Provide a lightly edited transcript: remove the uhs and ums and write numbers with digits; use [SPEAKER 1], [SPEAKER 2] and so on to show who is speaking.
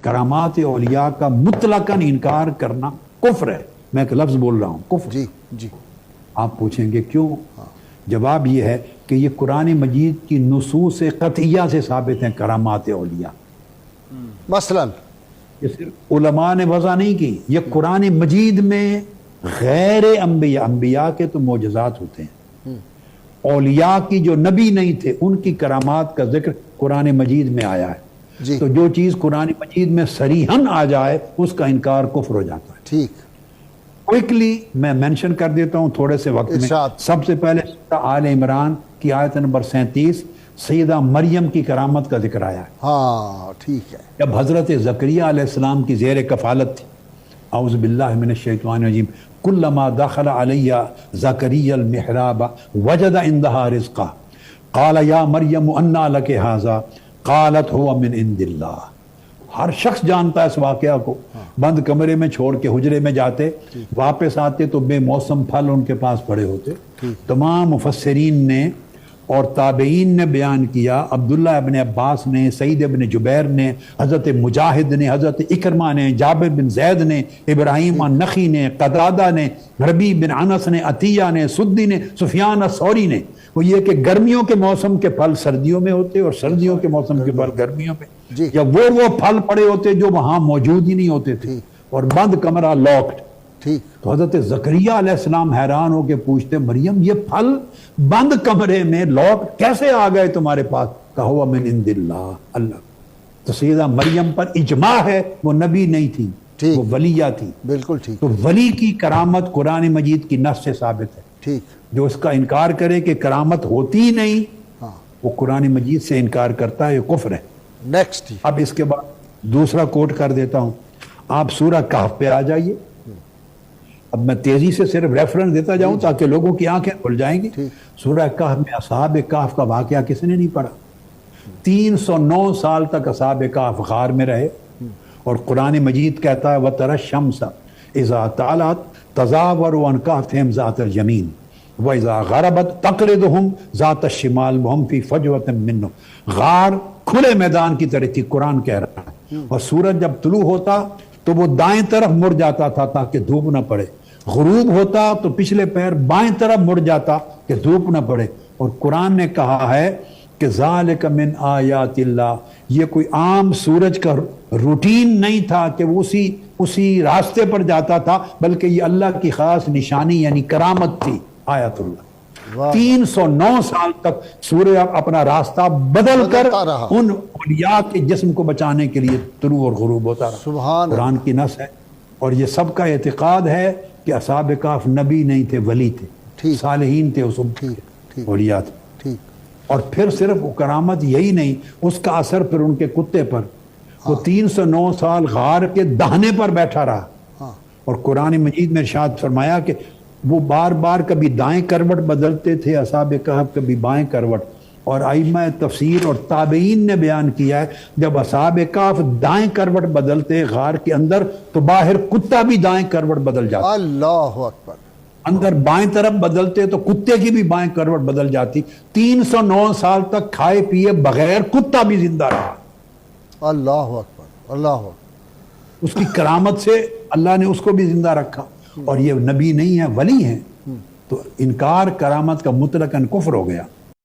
[SPEAKER 1] کرامات اولیاء کا مطلقاً انکار کرنا کفر ہے. میں ایک لفظ بول رہا ہوں، کفر.
[SPEAKER 2] جی جی.
[SPEAKER 1] آپ پوچھیں گے کیوں؟ جواب یہ ہے کہ یہ قرآن مجید کی نصوص قطعیہ سے ثابت ہیں کرامات اولیاء.
[SPEAKER 2] مثلاً
[SPEAKER 1] یہ صرف علماء نے وضع نہیں کی، یہ قرآن مجید میں غیر انبیاء کے تو معجزات ہوتے ہیں. اولیاء کی جو نبی نہیں تھے ان کی کرامات کا ذکر قرآن مجید میں آیا ہے.
[SPEAKER 2] جی.
[SPEAKER 1] تو جو چیز قرآن مجید میں صریحاً آ جائے اس کا انکار کفر ہو جاتا ہے.
[SPEAKER 2] ٹھیک.
[SPEAKER 1] کوئکلی میں مینشن کر دیتا ہوں تھوڑے سے وقت میں.
[SPEAKER 2] ارشاد.
[SPEAKER 1] سب سے پہلے سورہ آل عمران کی آیت نمبر 37 سیدہ مریم کی کرامت کا ذکر آیا ہے.
[SPEAKER 2] ہاں ٹھیک ہے.
[SPEAKER 1] جب حضرت زکریہ علیہ السلام کی زیر کفالت تھی، اعوذ باللہ من الشیطان الرجیم، کلما دخل علی زکریا المحراب وجد عندها رزقا قال یا مریم انا لک ھذا قالت هو من عند اللہ. ہر شخص جانتا ہے اس واقعہ کو. بند کمرے میں چھوڑ کے حجرے میں جاتے، واپس آتے تو بے موسم پھل ان کے پاس پڑے ہوتے. تمام مفسرین نے اور تابعین نے بیان کیا، عبداللہ ابن عباس نے، سعید ابن جبیر نے، حضرت مجاہد نے، حضرت اکرمہ نے، جابر بن زید نے، ابراہیم النخعی نے، قتادہ نے، ربیع بن انس نے، عطیہ نے، سدی نے، سفیان الثوری نے. وہ یہ کہ گرمیوں کے موسم کے پھل سردیوں میں ہوتے اور سردیوں کے موسم کے پھل گرمیوں میں، یا وہ پھل پڑے ہوتے جو وہاں موجود ہی نہیں ہوتے تھے، اور بند کمرہ لاکڈ. تو حضرت زکریہ علیہ السلام حیران ہو کے پوچھتے، مریم یہ پھل بند کمرے میں لاکڈ کیسے آ گئے تمہارے پاس؟ کہا ہوا من عند اللہ. اللہ. تو سیدہ مریم پر اجماع ہے وہ نبی نہیں تھی، وہ ولیہ تھی.
[SPEAKER 2] بالکل ٹھیک.
[SPEAKER 1] تو ولی کی کرامت قرآن مجید کی نص سے ثابت ہے.
[SPEAKER 2] ٹھیک.
[SPEAKER 1] جو اس کا انکار کرے کہ کرامت ہوتی ہی نہیں، وہ قرآن مجید سے انکار کرتا ہے، یہ کفر ہے.
[SPEAKER 2] نیکسٹ.
[SPEAKER 1] اب اس کے بعد دوسرا کوٹ کر دیتا ہوں. آپ سورہ کہف پہ آ جائیے. اب میں تیزی سے صرف ریفرنس دیتا جاؤں تاکہ لوگوں کی آنکھیں کھل جائیں گی. سورہ کہف میں اصحاب کہف کا واقعہ کس نے نہیں پڑھا؟ 309 سال تک اصحاب کہف غار میں رہے، اور قرآن مجید کہتا ہے وَتَرَى الشَّمْسَ إِذَا طَلَعَتْ تَزَاوَرُ عَنْ كَهْفِهِمْ ذَاتَ الْيَمِينِ وَإِذَا غَرَبَتْ تَقْرِضُهُمْ ذَاتَ الشِّمَالِ وَهُمْ فِي فَجْوَةٍ مِّنْهُ. غار کھلے میدان کی طرح تھی، قرآن کہہ رہا ہے. اور سورج جب طلوع ہوتا تو وہ دائیں طرف مڑ جاتا تھا تاکہ دھوپ نہ پڑے، غروب ہوتا تو پچھلے پیر بائیں طرف مڑ جاتا کہ دھوپ نہ پڑے. اور قرآن نے کہا ہے کہ ذالک من آیات اللہ، یہ کوئی عام سورج کا روٹین نہیں تھا کہ وہ اسی راستے پر جاتا تھا، بلکہ یہ اللہ کی خاص نشانی یعنی کرامت تھی، آیات اللہ. 309 سال تک سورج اپنا راستہ بدل کر ان اولیاء کے جسم کو بچانے کے لیے طلوع اور غروب ہوتا رہا. قرآن کی نص ہے، اور یہ سب کا اعتقاد ہے کہ اصحاب کہف نبی نہیں تھے، ولی تھے، صالحین تھے، اس اولیاء تھے. اور پھر صرف وہ کرامت یہی نہیں، اس کا اثر پھر ان کے کتے پر. وہ 309 سال غار کے دہنے پر بیٹھا رہا، اور قرآن مجید میں ارشاد فرمایا کہ وہ بار بار کبھی دائیں کروٹ بدلتے تھے اصحاب کہف، کبھی بائیں کروٹ. اور ائمہ تفسیر اور تابعین نے بیان کیا ہے جب اصحاب کہف دائیں کروٹ بدلتے غار کے اندر تو باہر کتا بھی دائیں کروٹ بدل جاتا.
[SPEAKER 2] اللہ اکبر.
[SPEAKER 1] اندر بائیں طرف بدلتے تو کتے کی بھی بائیں کروٹ بدل جاتی. 309 سال تک کھائے پیے بغیر کتا بھی زندہ رہا.
[SPEAKER 2] اللہ اکبر. اللہ اکبر.
[SPEAKER 1] اس کی کرامت سے اللہ نے اس کو بھی زندہ رکھا. اور یہ نبی نہیں ہے، ولی ہیں. تو انکار کرامت کا مطلقاً کفر ہو گیا.